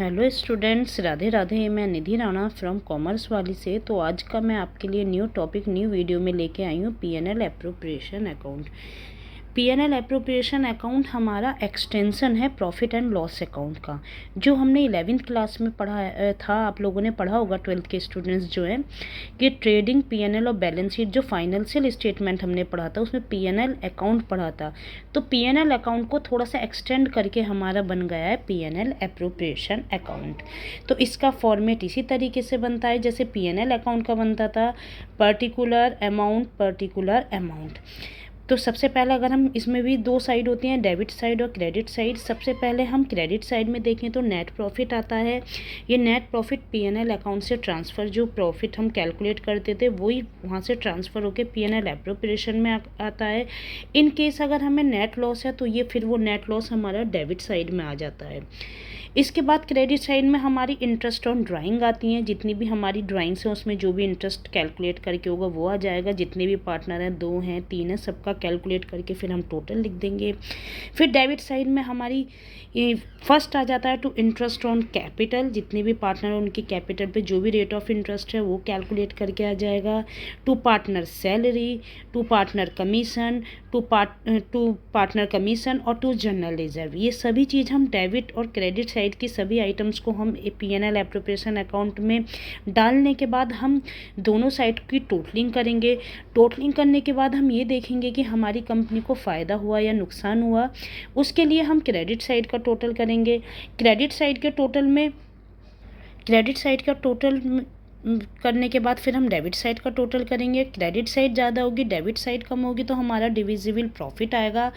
Hello students, Radhe Radhe. मैं निधि Rana from commerce वाली से। तो आज का मैं आपके लिए न्यू टॉपिक न्यू वीडियो में लेके आई हूँ PNL appropriation account. PNL appropriation account हमारा एक्सटेंशन है प्रॉफिट एंड लॉस अकाउंट का, जो हमने 11th क्लास में पढ़ा था। आप लोगों ने पढ़ा होगा 12th के स्टूडेंट्स जो हैं कि ट्रेडिंग पीएनएल और बैलेंस शीट, जो फाइनेंशियल स्टेटमेंट हमने पढ़ा था उसमें पीएनएल अकाउंट पढ़ा था। तो पीएनएल अकाउंट को थोड़ा सा एक्सटेंड करके हमारा बन गया है पीएनएल एप्रोप्रिएशन अकाउंट। तो इसका फॉर्मेट इसी तरीके से बनता है जैसे पीएनएल अकाउंट का बनता था, पर्टिकुलर अमाउंट। तो सबसे पहले अगर हम इसमें भी दो साइड होती हैं, डेबिट साइड और क्रेडिट साइड। सबसे पहले हम क्रेडिट साइड में देखें तो नेट प्रॉफिट आता है। ये नेट प्रॉफिट पीएनएल अकाउंट से ट्रांसफ़र, जो प्रॉफिट हम कैलकुलेट करते थे वही वहाँ से ट्रांसफ़र होकर पीएनएल एप्रोप्रिएशन में आता है। इन केस अगर हमें नेट लॉस है तो ये फिर वो नेट लॉस हमारा डेबिट साइड में आ जाता है। इसके बाद क्रेडिट साइड में हमारी इंटरेस्ट ऑन ड्राइंग आती हैं। जितनी भी हमारी ड्राइंग्स हैं उसमें जो भी इंटरेस्ट कैलकुलेट करके होगा वो आ जाएगा। जितने भी पार्टनर हैं, 2 हैं 3 हैं, सबका कैलकुलेट करके फिर हम टोटल लिख देंगे। फिर डेबिट साइड में हमारी फर्स्ट आ जाता है टू इंटरेस्ट ऑन कैपिटल। जितने भी पार्टनर हैं उनकी कैपिटल पे जो भी रेट ऑफ इंटरेस्ट है वो कैलकुलेट करके आ जाएगा। To partner salary, to partner commission, to partner commission और टू जनरल रिजर्व। ये सभी चीज़ हम डेबिट और क्रेडिट साइड की सभी आइटम्स को हम पीएनएल एप्रोप्रिएशन अकाउंट में डालने के बाद हम दोनों साइड की टोटलिंग करेंगे। टोटलिंग करने के बाद हम ये देखेंगे कि हमारी कंपनी को फ़ायदा हुआ या नुकसान हुआ। उसके लिए हम क्रेडिट साइड का टोटल करेंगे। क्रेडिट साइड का टोटल करने के बाद फिर हम डेबिट साइड का टोटल करेंगे। क्रेडिट साइड ज़्यादा होगी, डेबिट साइड कम होगी तो हमारा डिविजिबल प्रॉफिट आएगा,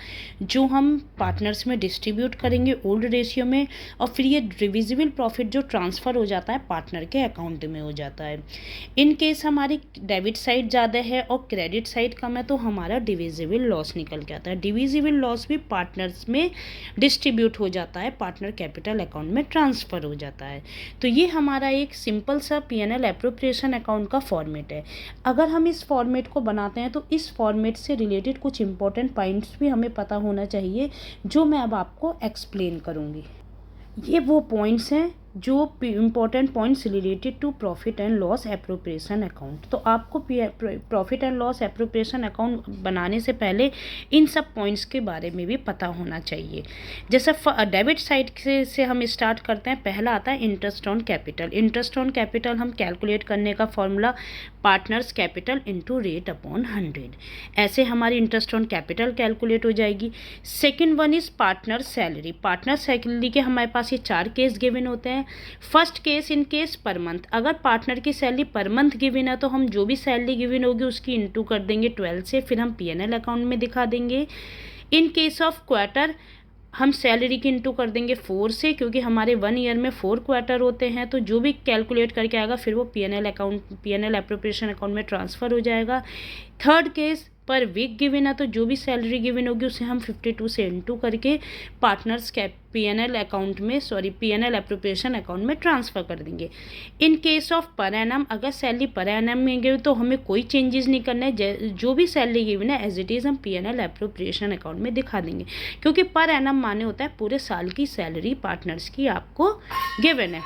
जो हम पार्टनर्स में डिस्ट्रीब्यूट करेंगे ओल्ड रेशियो में। और फिर ये डिविजिबल प्रॉफिट जो ट्रांसफ़र हो जाता है पार्टनर के अकाउंट में हो जाता है। इन केस हमारी डेबिट साइड ज़्यादा है और क्रेडिट साइड कम है तो हमारा डिविजिबल लॉस निकल के आता है। डिविजिबल लॉस भी पार्टनर्स में डिस्ट्रीब्यूट हो जाता है, पार्टनर कैपिटल अकाउंट में ट्रांसफ़र हो जाता है। तो ये हमारा एक सिंपल सा पीएनएल एप्रोप्रिएशन अकाउंट का फॉर्मेट है। अगर हम इस फॉर्मेट को बनाते हैं तो इस फॉर्मेट से रिलेटेड कुछ इंपॉर्टेंट पॉइंट्स भी हमें पता होना चाहिए, जो मैं अब आपको एक्सप्लेन करूँगी। ये वो पॉइंट्स हैं जो important points related to profit and loss appropriation account. तो आपको profit and loss appropriation account बनाने से पहले इन सब पॉइंट्स के बारे में भी पता होना चाहिए। जैसे डेबिट साइड से हम स्टार्ट करते हैं। पहला आता है interest on capital. Interest on capital हम कैलकुलेट करने का formula partners capital into rate upon 100। ऐसे हमारी इंटरेस्ट ऑन कैपिटल कैलकुलेट हो जाएगी। Second one is partner salary. Partner salary के हमारे पास ये 4 केस गिवन होते हैं। First case, in case per month. अगर पार्टनर की सैलरी पर मंथ गिवन है तो हम जो भी सैलरी गिवन होगी उसकी इंटू कर देंगे 12 से, फिर हम पीएनएल अकाउंट में दिखा देंगे। इन केस ऑफ क्वार्टर हम सैलरी की इंटू कर देंगे 4 से, क्योंकि हमारे 1 ईयर में 4 क्वार्टर होते हैं। तो जो भी कैलकुलेट करके आएगा फिर वो पीएनएल एप्रोप्रिएशन अकाउंट में ट्रांसफ़र हो जाएगा। थर्ड केस पर वीक गिवन है तो जो भी सैलरी गिवन होगी उसे हम 52 से इंटू करके पार्टनर्स पीएनएल एप्रोप्रिएशन अकाउंट में ट्रांसफ़र कर देंगे। In case of per annum, अगर सैलरी पर एनम में गई तो हमें कोई चेंजेस नहीं करना है। जो भी सैलरी गिवन है एज इट इज़ हम पीएनएल एप्रोप्रिएशन अकाउंट में दिखा देंगे, क्योंकि पर एनम माने होता है पूरे साल की सैलरी पार्टनर्स की आपको गिवन है।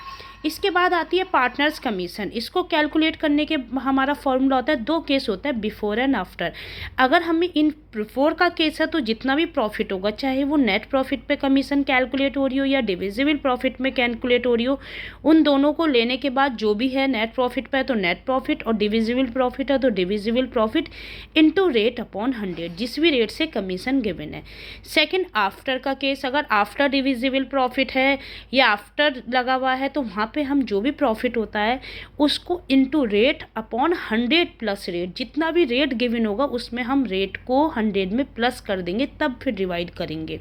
इसके बाद आती है पार्टनर्स कमीशन। इसको कैलकुलेट करने के हमारा फॉर्मूला होता है, 2 केस होता है, बिफोर एंड आफ्टर। अगर हमें इन बिफोर का केस है तो जितना भी प्रॉफिट होगा, चाहे वो नेट प्रॉफिट पे कमीशन कैलकुलेट हो रही हो या डिविजिबल प्रॉफिट में कैलकुलेट हो रही हो, उन दोनों को लेने के बाद जो भी है, नेट प्रॉफिट पे है तो नेट प्रॉफिट और डिविजिबल प्रॉफिट है तो divisible profit into rate upon 100, जिस भी रेट से कमीशन गिवन है। सेकेंड, आफ्टर का केस। अगर आफ्टर डिविजिबल प्रॉफिट है या आफ्टर लगा हुआ है तो वहाँ पे हम जो भी प्रॉफिट होता है उसको into rate upon 100 plus rate, जितना भी रेट गिवन होगा उसमें हम रेट को 100 में प्लस कर देंगे, तब फिर डिवाइड करेंगे।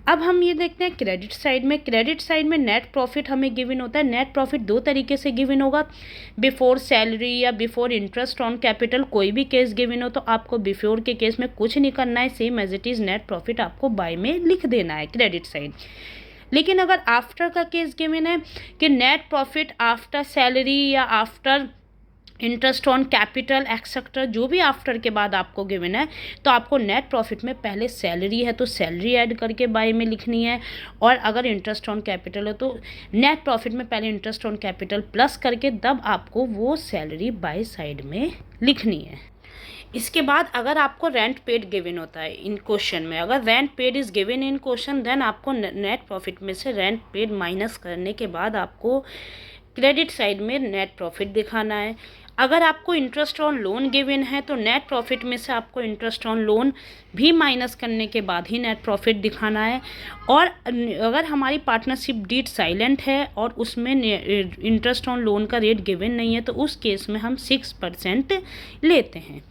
अब हम ये देखते हैं क्रेडिट साइड में। क्रेडिट साइड में नेट प्रॉफिट हमें गिवन होता है। नेट प्रॉफिट 2 तरीके से गिवन होगा, बिफोर सैलरी या बिफोर इंटरेस्ट ऑन कैपिटल। कोई भी केस गिवन हो तो आपको बिफोर के केस में कुछ नहीं करना है, same as it is net profit आपको बाय में लिख देना है क्रेडिट साइड। लेकिन अगर आफ्टर का केस गिवन है कि नेट प्रॉफिट आफ्टर सैलरी या after interest on capital etcetera जो भी आफ्टर के बाद आपको गिवन है, तो आपको नेट प्रॉफिट में पहले सैलरी है तो सैलरी ऐड करके बाय में लिखनी है, और अगर इंटरेस्ट ऑन कैपिटल है तो नेट प्रॉफिट में पहले इंटरेस्ट ऑन कैपिटल प्लस करके तब आपको वो सैलरी बाय साइड में लिखनी है। इसके बाद अगर आपको रेंट पेड गिवन होता है इन क्वेश्चन में, अगर rent paid is given in question, then आपको नेट प्रॉफिट में से रेंट पेड माइनस करने के बाद आपको क्रेडिट साइड में नेट प्रॉफिट दिखाना है। अगर आपको इंटरेस्ट ऑन लोन गिवन है तो नेट प्रॉफिट में से आपको इंटरेस्ट ऑन लोन भी माइनस करने के बाद ही नेट प्रॉफिट दिखाना है। और अगर हमारी पार्टनरशिप डीड साइलेंट है और उसमें इंटरेस्ट ऑन लोन का रेट गिवन नहीं है, तो उस केस में हम 6% लेते हैं।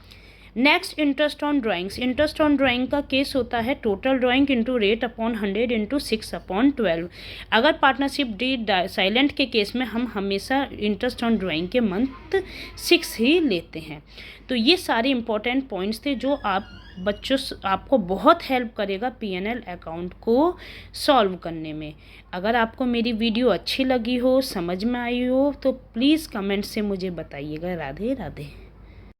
Next, interest on drawings. Interest on drawing का केस होता है total drawing into rate upon 100 into 6/12। अगर पार्टनरशिप डीड साइलेंट के केस में हम हमेशा इंटरेस्ट ऑन ड्राइंग के मंथ 6 ही लेते हैं। तो ये सारे इंपॉर्टेंट पॉइंट्स थे जो आपको बहुत हेल्प करेगा P&L अकाउंट को सॉल्व करने में। अगर आपको मेरी वीडियो अच्छी लगी हो, समझ में आई हो, तो प्लीज़ कमेंट से मुझे बताइएगा। राधे राधे।